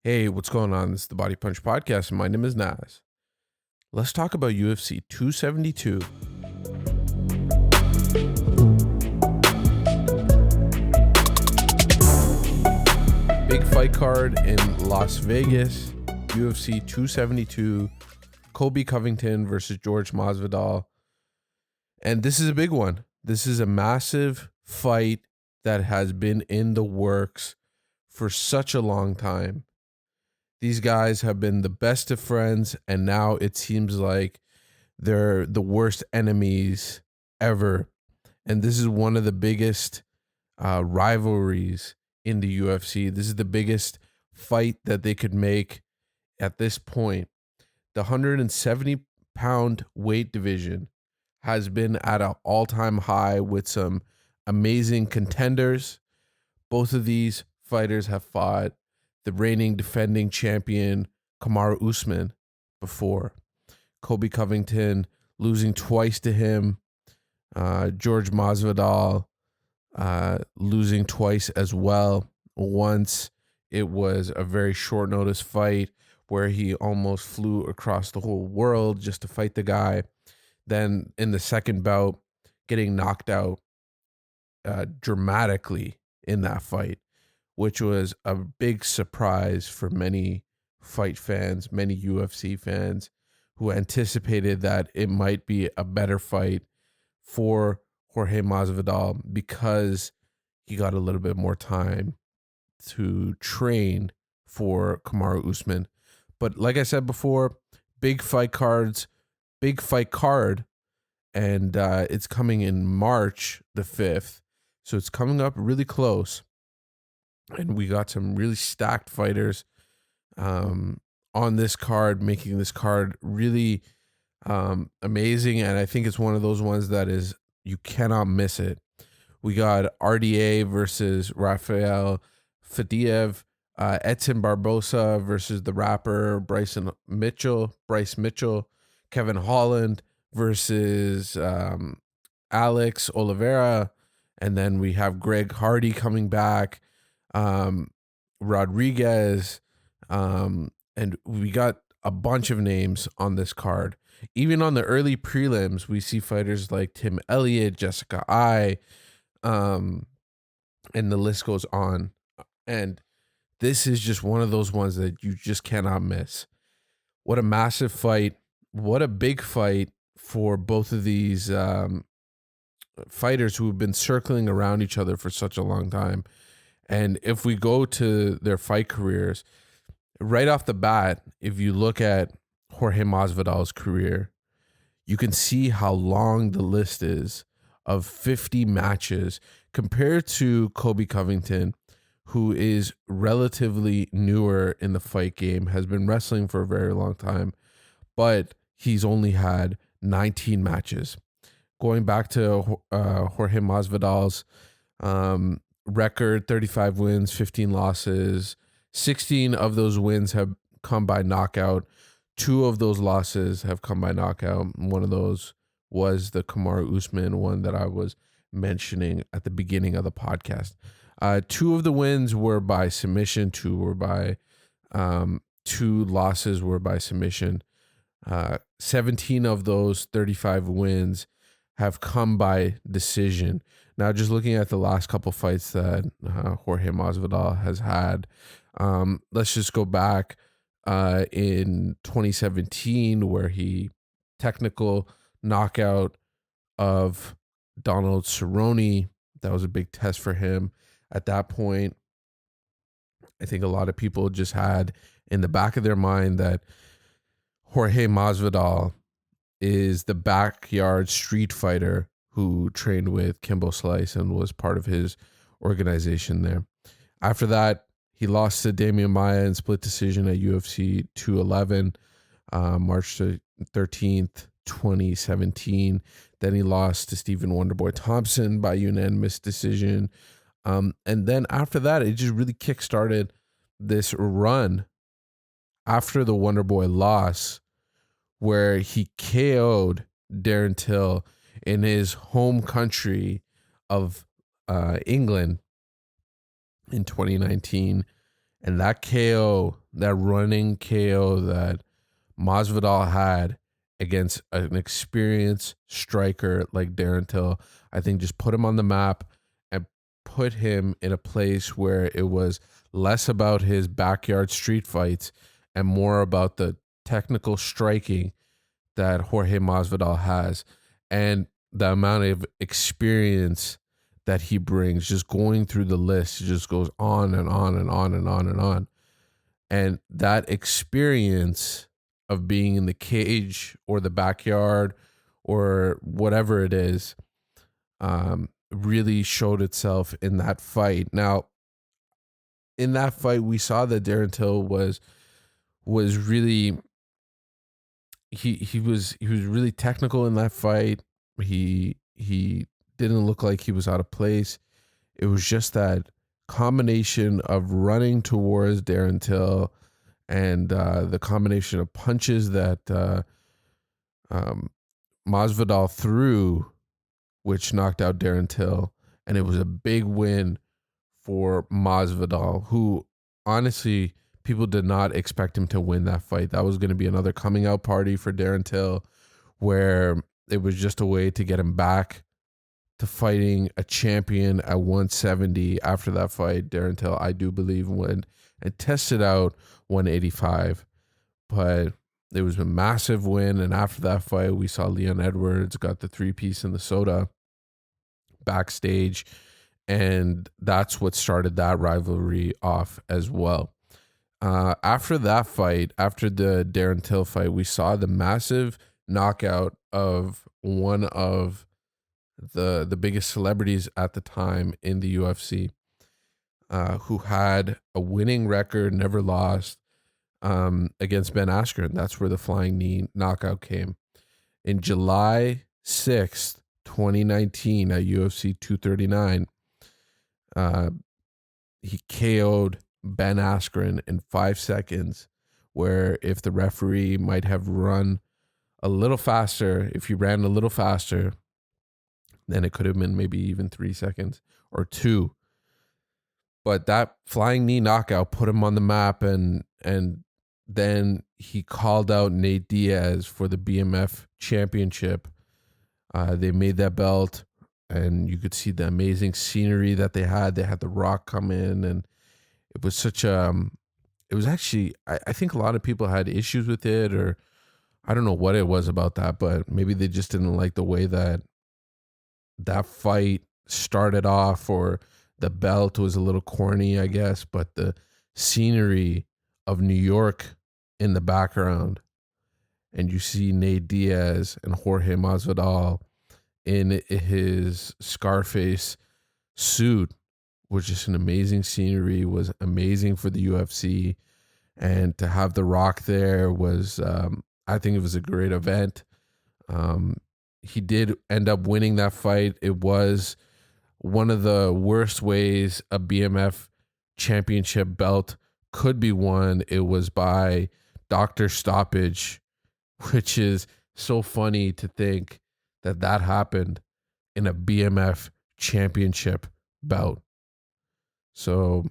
Hey, what's going on? This is the Body Punch Podcast, and my name is Naz. Let's talk about UFC 272. Big fight card in Las Vegas, UFC 272, Colby Covington versus George Masvidal. And this is a big one. This is a massive fight that has been in the works for such a long time. These guys have been the best of friends, and now it seems like they're the worst enemies ever. And this is one of the biggest rivalries in the UFC. This is the biggest fight that they could make at this point. The 170-pound weight division has been at an all-time high with some amazing contenders. Both of these fighters have fought the reigning defending champion Kamaru Usman before. Colby Covington losing twice to him. George Masvidal losing twice as well. Once it was a very short notice fight where he almost flew across the whole world just to fight the guy. Then in the second bout, getting knocked out dramatically in that fight, which was a big surprise for many fight fans, many UFC fans who anticipated that it might be a better fight for Jorge Masvidal because he got a little bit more time to train for Kamaru Usman. But like I said before, big fight card, and it's coming in March the 5th. So it's coming up really close. And we got some really stacked fighters on this card, making this card really amazing. And I think it's one of those ones that is, you cannot miss it. We got RDA versus Rafael Fadiev, Edson Barbosa versus the rapper Bryce Mitchell, Kevin Holland versus Alex Oliveira. And then we have Greg Hardy coming back. Rodriguez, and we got a bunch of names on this card. Even on the early prelims, we see fighters like Tim Elliott, Jessica Ai, and the list goes on. And this is just one of those ones that you just cannot miss. What a massive fight. What a big fight for both of these fighters who have been circling around each other for such a long time. And if we go to their fight careers, right off the bat, if you look at Jorge Masvidal's career, you can see how long the list is of 50 matches compared to Colby Covington, who is relatively newer in the fight game, has been wrestling for a very long time, but he's only had 19 matches. Going back to Jorge Masvidal's record, 35 wins, 15 losses. 16 of those wins have come by knockout. 2 of those losses have come by knockout. One of those was the Kamaru Usman one that I was mentioning at the beginning of the podcast. 2 of the wins were by submission. 2 losses were by submission. 17 of those 35 wins have come by decision. Now, just looking at the last couple fights that Jorge Masvidal has had, let's just go back in 2017 where he technical knockout of Donald Cerrone. That was a big test for him. At that point, I think a lot of people just had in the back of their mind that Jorge Masvidal is the backyard street fighter who trained with Kimbo Slice and was part of his organization there. After that, he lost to Damian Maia in split decision at UFC 211, March 13th, 2017. Then he lost to Stephen Wonderboy Thompson by unanimous decision. And then after that, it just really kickstarted this run after the Wonderboy loss, where he KO'd Darren Till in his home country of England in 2019. And that KO, that running KO that Masvidal had against an experienced striker like Darren Till, I think just put him on the map and put him in a place where it was less about his backyard street fights and more about the technical striking that Jorge Masvidal has and the amount of experience that he brings. Just going through the list, it just goes on and on and on and on and on. And that experience of being in the cage or the backyard or whatever it is really showed itself in that fight. Now, in that fight, we saw that Darren Till was really he was really technical in that fight. He didn't look like he was out of place. It was just that combination of running towards Darren Till and the combination of punches that Masvidal threw, which knocked out Darren Till, and it was a big win for Masvidal, who honestly people did not expect him to win that fight. That was going to be another coming out party for Darren Till, where it was just a way to get him back to fighting a champion at 170. After that fight, Darren Till, I do believe, went and tested out 185, but it was a massive win. And after that fight, we saw Leon Edwards got the 3-piece in the soda backstage, and that's what started that rivalry off as well. After that fight, after the Darren Till fight, we saw the massive knockout of one of the biggest celebrities at the time in the UFC, who had a winning record, never lost, against Ben Askren. That's where the flying knee knockout came. In July 6th, 2019 at UFC 239, he KO'd Ben Askren in 5 seconds, where if the referee might have run a little faster, if he ran a little faster, then it could have been maybe even 3 seconds or 2. But that flying knee knockout put him on the map, and then he called out Nate Diaz for the BMF championship. They made that belt, and you could see the amazing scenery that they had. They had The Rock come in, and it was such it was actually, I think a lot of people had issues with it, or I don't know what it was about that, but maybe they just didn't like the way that fight started off, or the belt was a little corny, I guess, but the scenery of New York in the background, and you see Nate Diaz and Jorge Masvidal in his Scarface suit, was just an amazing scenery, was amazing for the UFC. And to have The Rock there was, I think it was a great event. He did end up winning that fight. It was one of the worst ways a BMF championship belt could be won. It was by doctor stoppage, which is so funny to think that happened in a BMF championship bout. So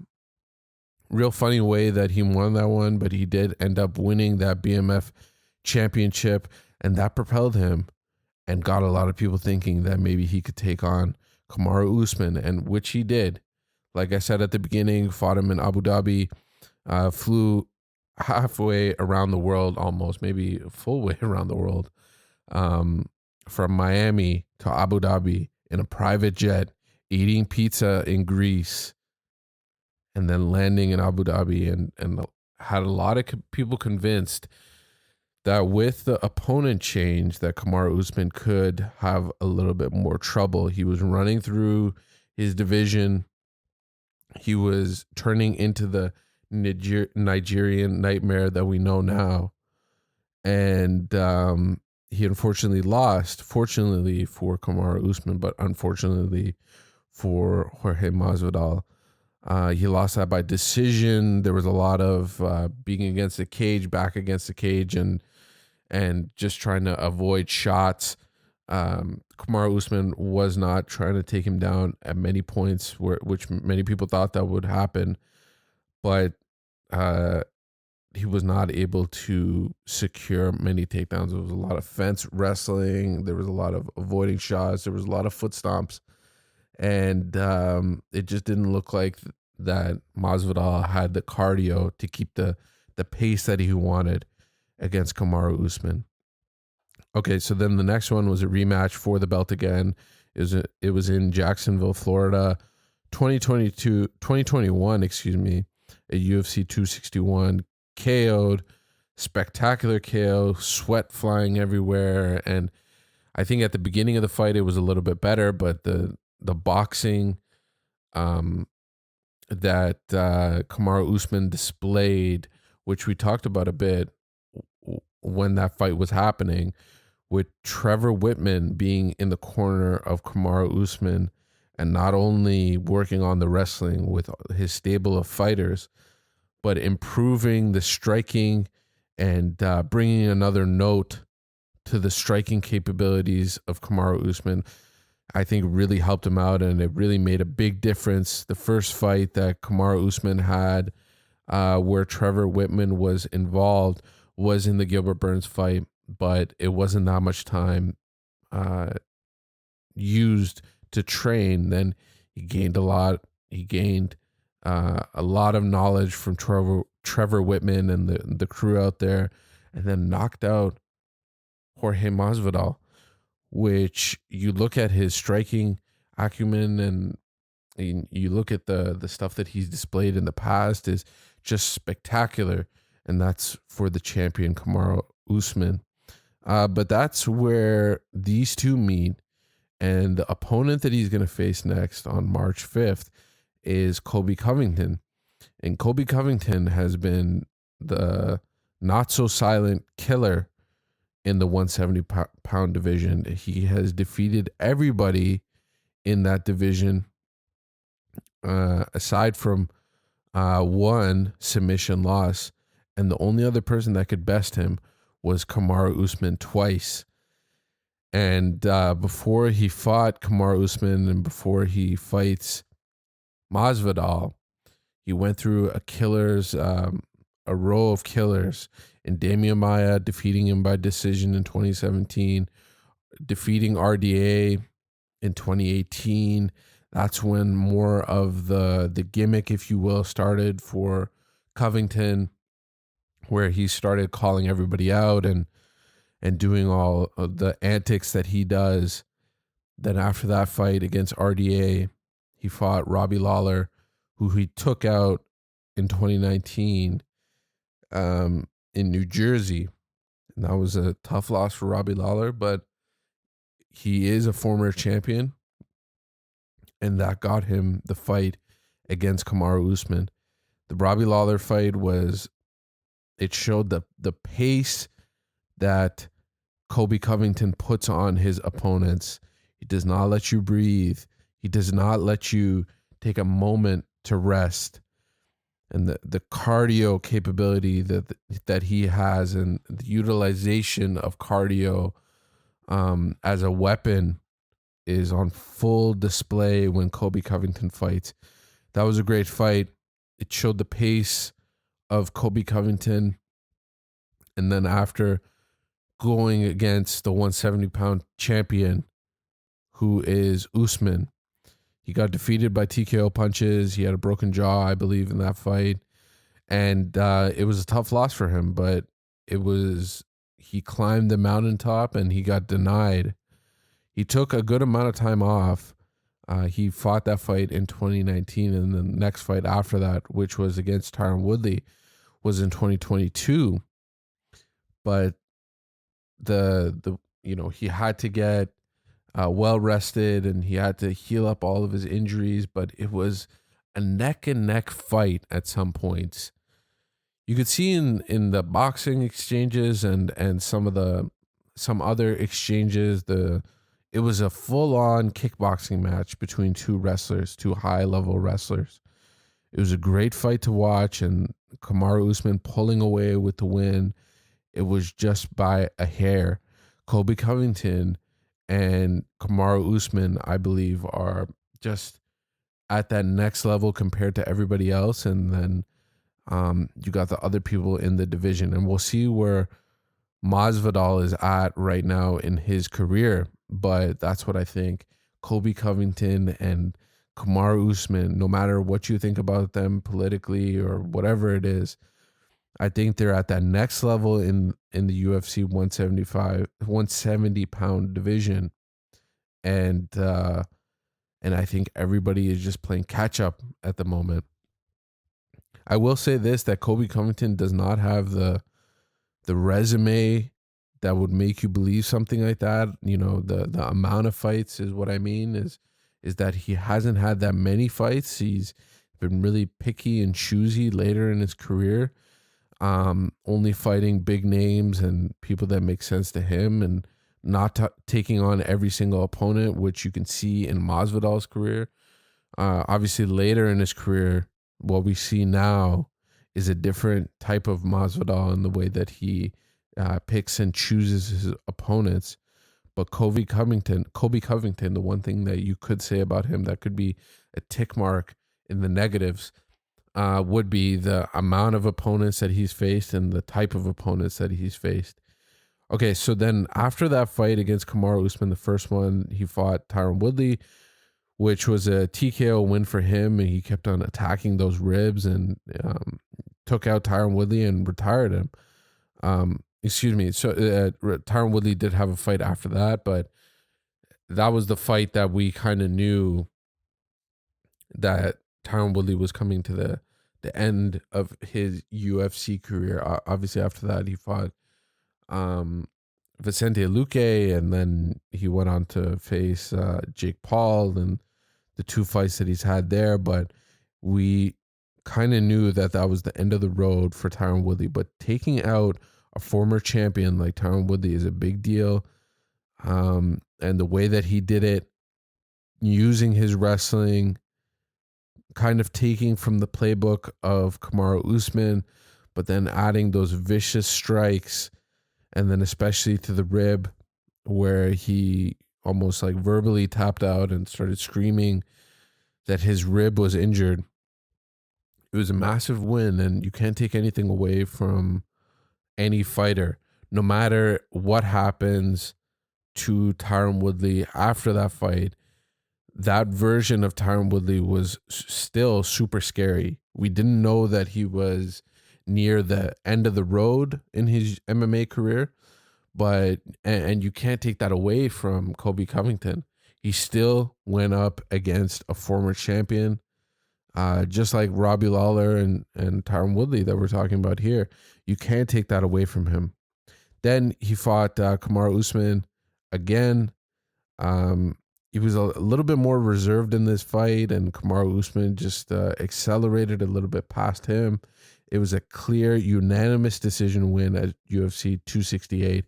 real funny way that he won that one, but he did end up winning that BMF championship, and that propelled him and got a lot of people thinking that maybe he could take on Kamaru Usman, and which he did. Like I said at the beginning, fought him in Abu Dhabi, flew halfway around the world, almost, maybe a full way around the world, from Miami to Abu Dhabi in a private jet, eating pizza in Greece, and then landing in Abu Dhabi, and had a lot of people convinced that with the opponent change that Kamaru Usman could have a little bit more trouble. He was running through his division. He was turning into the Nigerian nightmare that we know now. And he unfortunately lost, fortunately for Kamaru Usman, but unfortunately for Jorge Masvidal. He lost that by decision. There was a lot of being against the cage, back against the cage, and just trying to avoid shots. Kamaru Usman was not trying to take him down at many points, which many people thought that would happen. But uh, he was not able to secure many takedowns. There was a lot of fence wrestling. There was a lot of avoiding shots. There was a lot of foot stomps. And it just didn't look like that Masvidal had the cardio to keep the pace that he wanted against Kamaru Usman. Okay, so then the next one was a rematch for the belt again. It was in Jacksonville, Florida, 2021, excuse me, at UFC 261, KO'd, spectacular KO, sweat flying everywhere. And I think at the beginning of the fight, it was a little bit better, but the boxing um, that Kamaru Usman displayed, which we talked about a bit when that fight was happening, with Trevor Whitman being in the corner of Kamaru Usman and not only working on the wrestling with his stable of fighters, but improving the striking and bringing another note to the striking capabilities of Kamaru Usman, I think really helped him out, and it really made a big difference. The first fight that Kamaru Usman had where Trevor Whitman was involved was in the Gilbert Burns fight, but it wasn't that much time used to train. Then he gained a lot. He gained a lot of knowledge from Trevor Whitman and the crew out there, and then knocked out Jorge Masvidal, which you look at his striking acumen and you look at the stuff that he's displayed in the past is just spectacular, and that's for the champion Kamaru Usman. But that's where these two meet, and the opponent that he's going to face next on March 5th is Colby Covington. And Colby Covington has been the not so silent killer in the 170 pound division. He has defeated everybody in that division, aside from one submission loss. And the only other person that could best him was Kamaru Usman twice. And before he fought Kamaru Usman and before he fights Masvidal, he went through a row of killers in Damian Maia, defeating him by decision in 2017, defeating RDA in 2018. That's when more of the gimmick, if you will, started for Covington, where he started calling everybody out and doing all of the antics that he does. Then after that fight against RDA, he fought Robbie Lawler, who he took out in 2019 in New Jersey. And that was a tough loss for Robbie Lawler, but he is a former champion, and that got him the fight against Kamaru Usman. The Robbie Lawler fight it showed the pace that Colby Covington puts on his opponents. He does not let you breathe. He does not let you take a moment to rest. And the cardio capability that he has, and the utilization of cardio as a weapon, is on full display when Colby Covington fights. That was a great fight. It showed the pace of Colby Covington. And then after going against the 170 pound champion, who is Usman, he got defeated by TKO punches. He had a broken jaw, I believe, in that fight. And it was a tough loss for him, but he climbed the mountaintop and he got denied. He took a good amount of time off. He fought that fight in 2019, and the next fight after that, which was against Tyron Woodley, was in 2022. But he had to get well rested, and he had to heal up all of his injuries. But it was a neck and neck fight at some points. You could see in the boxing exchanges and some other exchanges, it was a full-on kickboxing match between two high-level wrestlers. It was a great fight to watch, and Kamaru Usman pulling away with the win. It was just by a hair. Colby Covington and Kamaru Usman, I believe, are just at that next level compared to everybody else. And then You got the other people in the division, and we'll see where Masvidal is at right now in his career. But that's what I think. Colby Covington and Kamaru Usman, no matter what you think about them politically or whatever it is, I think they're at that next level in the UFC 170 pound division. And and I think everybody is just playing catch up at the moment. I will say this, that Colby Covington does not have the resume that would make you believe something like that. You know, the amount of fights is what I mean, is that he hasn't had that many fights. He's been really picky and choosy later in his career, only fighting big names and people that make sense to him, and not taking on every single opponent, which you can see in Masvidal's career. Obviously, later in his career, what we see now is a different type of Masvidal in the way that he picks and chooses his opponents. But Colby Covington, the one thing that you could say about him that could be a tick mark in the negatives would be the amount of opponents that he's faced and the type of opponents that he's faced. Okay, so then after that fight against Kamaru Usman, the first one, he fought Tyron Woodley, which was a TKO win for him. And he kept on attacking those ribs and took out Tyron Woodley and retired him. Excuse me. So Tyron Woodley did have a fight after that, but that was the fight that we kind of knew that Tyron Woodley was coming to the end of his UFC career. Obviously, after that, he fought Vicente Luque, and then he went on to face Jake Paul and the two fights that he's had there. But we kind of knew that that was the end of the road for Tyron Woodley. But taking out a former champion like Tyron Woodley is a big deal. And the way that he did it, using his wrestling, kind of taking from the playbook of Kamaru Usman, but then adding those vicious strikes, and then especially to the rib, where he almost like verbally tapped out and started screaming that his rib was injured. It was a massive win, and you can't take anything away from any fighter, no matter what happens to Tyron Woodley after that fight. That version of Tyron Woodley was still super scary. We didn't know that he was near the end of the road in his MMA career, but and you can't take that away from Colby Covington. He still went up against a former champion, just like Robbie Lawler and Tyron Woodley that we're talking about here. You can't take that away from him. Then he fought Kamaru Usman again. He was a little bit more reserved in this fight, and Kamaru Usman just accelerated a little bit past him. It was a clear, unanimous decision win at UFC 268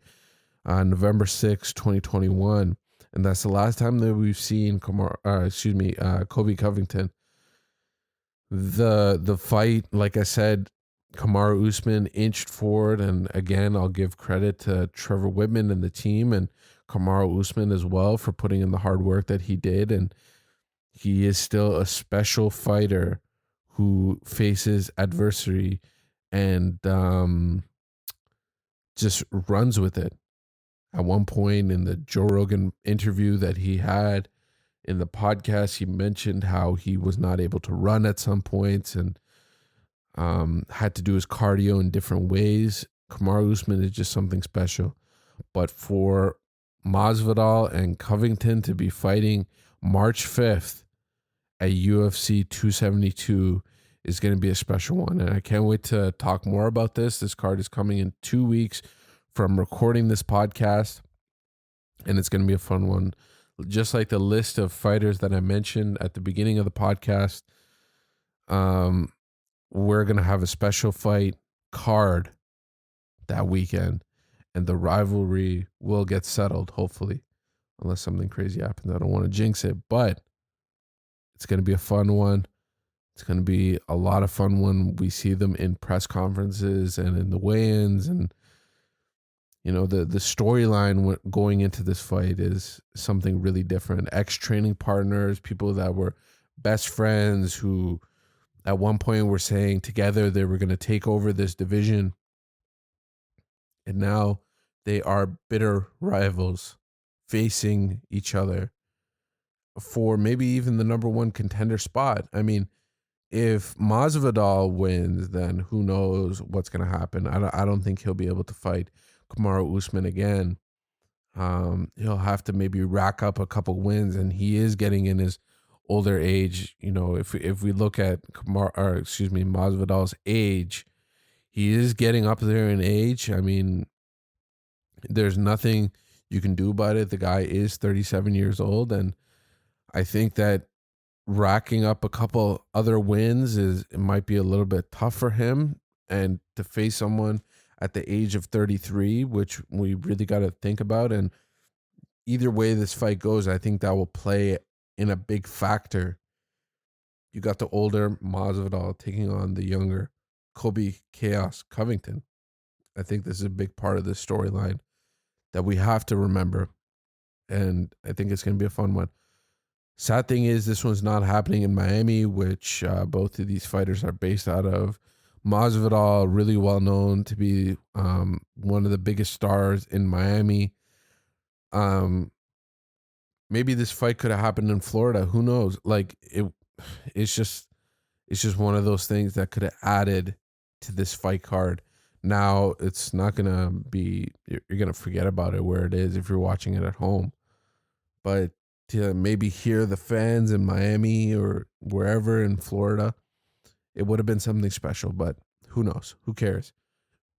on November 6, 2021. And that's the last time that we've seen Colby Covington. The fight, like I said, Kamaru Usman inched forward, and again, I'll give credit to Trevor Whitman and the team, and Kamaru Usman as well, for putting in the hard work that he did. And he is still a special fighter who faces adversity and just runs with it. At one point in the Joe Rogan interview that he had in the podcast, he mentioned how he was not able to run at some points and had to do his cardio in different ways. Kamaru Usman is just something special. But for Masvidal and Covington to be fighting March 5th at UFC 272 is going to be a special one. And I can't wait to talk more about this. This card is coming in 2 weeks from recording this podcast, and it's going to be a fun one. Just like the list of fighters that I mentioned at the beginning of the podcast, we're going to have a special fight card that weekend, and the rivalry will get settled, hopefully, unless something crazy happens. I don't want to jinx it, but it's going to be a fun one. It's going to be a lot of fun when we see them in press conferences and in the weigh-ins. And, you know, the storyline going into this fight is something really different. Ex-training partners, people that were best friends who At one point, we're saying together they were going to take over this division. And now they are bitter rivals facing each other for maybe even the number one contender spot. I mean, if Masvidal wins, then who knows what's going to happen. I don't think he'll be able to fight Kamaru Usman again. He'll have to maybe rack up a couple wins, and he is getting in his older age. You know, if we look at Masvidal's age, he is getting up there in age. I mean, there's nothing you can do about it. The guy is 37 years old, and I think that racking up a couple other wins it might be a little bit tough for him, and to face someone at the age of 33, which we really got to think about. And either way this fight goes, I think that will play in a big factor. You got the older Masvidal taking on the younger Kobe Chaos Covington. I think this is a big part of this storyline that we have to remember, and I think it's going to be a fun one. Sad thing is, this one's not happening in Miami, which both of these fighters are based out of. Masvidal, really well known to be one of the biggest stars in Miami. Maybe this fight could have happened in Florida. Who knows? Like it's just one of those things that could have added to this fight card. Now it's not gonna be. You're gonna forget about it where it is if you're watching it at home, but to maybe hear the fans in Miami or wherever in Florida, it would have been something special. But who knows? Who cares?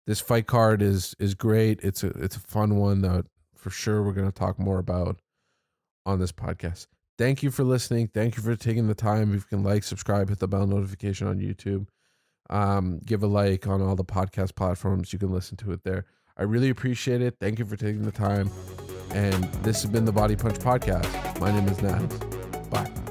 This fight card is great. It's a fun one that for sure we're going to talk more about on this podcast. Thank you for listening. Thank you for taking the time. If you can like, subscribe, hit the bell notification on YouTube. Give a like on all the podcast platforms. You can listen to it there. I really appreciate it. Thank you for taking the time. And this has been the Body Punch Podcast. My name is Naz. Bye.